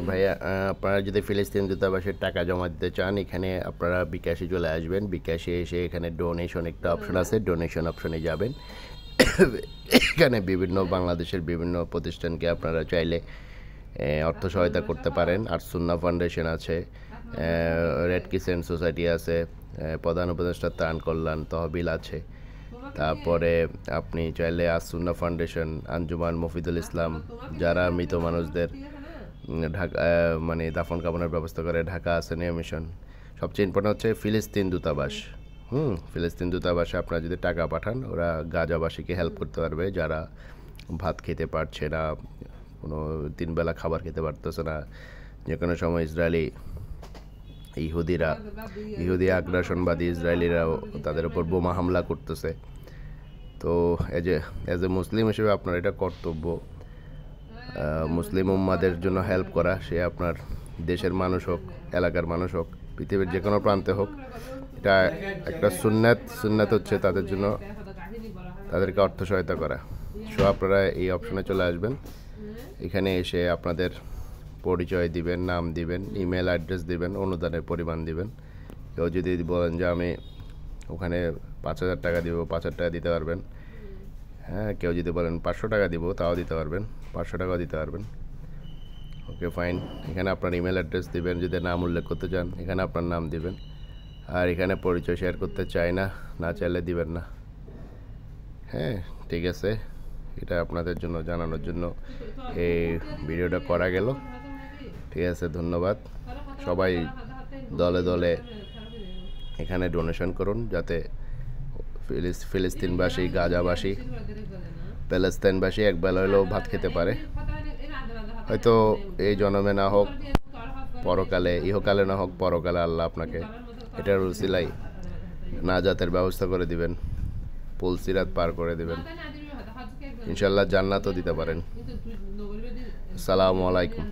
ভাইয়া, আপনারা যদি ফিলিস্তিন দূতাবাসের টাকা জমা দিতে চান, এখানে আপনারা বিকাশে চলে আসবেন। বিকাশে এসে এখানে ডোনেশন একটা অপশন আছে, ডোনেশন অপশনে যাবেন। এখানে বিভিন্ন বাংলাদেশের বিভিন্ন প্রতিষ্ঠানকে আপনারা চাইলে অর্থ সহায়তা করতে পারেন। আর সুন্না ফাউন্ডেশন আছে, রেড কিসেন্ট সোসাইটি আছে, প্রধান উপদেষ্টা ত্রাণ কল্যাণ তহবিল আছে। তারপরে আপনি চাইলে আসুন্না ফাউন্ডেশন, আঞ্জুমান মফিদুল ইসলাম, যারা মৃত মানুষদের ঢাকা মানে দাফন কাফনের ব্যবস্থা করে, ঢাকা আসেনিয়া মিশন। সবচেয়ে ইম্পর্টেন্ট হচ্ছে ফিলিস্তিন দূতাবাস। ফিলিস্তিন দূতাবাসে আপনারা যদি টাকা পাঠান, ওরা গাজাবাসীকে হেল্প করতে পারবে, যারা ভাত খেতে পারছে না, কোনো তিনবেলা খাবার খেতে পারতেছে না। যে কোনো সময় ইহুদি আগ্রাসনবাদী ইসরায়েলিরাও তাদের উপর বোমা হামলা করতেছে। তো অ্যাজ এ মুসলিম হিসেবে আপনার এটা কর্তব্য মুসলিম উম্মাদের জন্য হেল্প করা। সে আপনার দেশের মানুষ হোক, এলাকার মানুষ হোক, পৃথিবীর যে কোনো প্রান্তে হোক, এটা একটা সুন্নাত হচ্ছে তাদের জন্য, তাদেরকে অর্থ সহায়তা করা। সো আপনারা এই অপশনে চলে আসবেন। এখানে এসে আপনাদের পরিচয় দিবেন, নাম দিবেন, ইমেল অ্যাড্রেস দিবেন, অনুদানের পরিমাণ দিবেন। কেউ যদি বলেন যে আমি ওখানে 5,000 টাকা দিব, 5,000 টাকা দিতে পারবেন। হ্যাঁ, কেউ যদি বলেন 500 টাকা দিব, তাও দিতে পারবেন, 500 টাকাও দিতে পারবেন। ওকে, ফাইন। এখানে আপনার ইমেল অ্যাড্রেস দিবেন। যদি নাম উল্লেখ করতে চান, এখানে আপনার নাম দিবেন। আর এখানে পরিচয় শেয়ার করতে না চাইলে দিবেন না। হ্যাঁ, ঠিক আছে। এটা আপনাদের জন্য জানানোর জন্য এই ভিডিওটা করা গেল। ঠিক আছে, ধন্যবাদ। সবাই দলে দলে এখানে ডোনেশন করুন, যাতে ফিলিস্তিনবাসী, গাজাবাসী, প্যালেস্তাইনবাসী একবেলা হলেও ভাত খেতে পারে। হয়তো এই জন্মে না হোক পরকালে, ইহকালে না হোক পরকালে, আল্লাহ আপনাকে এটার উসিলাই নাজাতের ব্যবস্থা করে দিবেন, পুলসিরাত পার করে দিবেন, ইনশাল্লাহ জান্নাতও দিতে পারেন। আসসালামু আলাইকুম।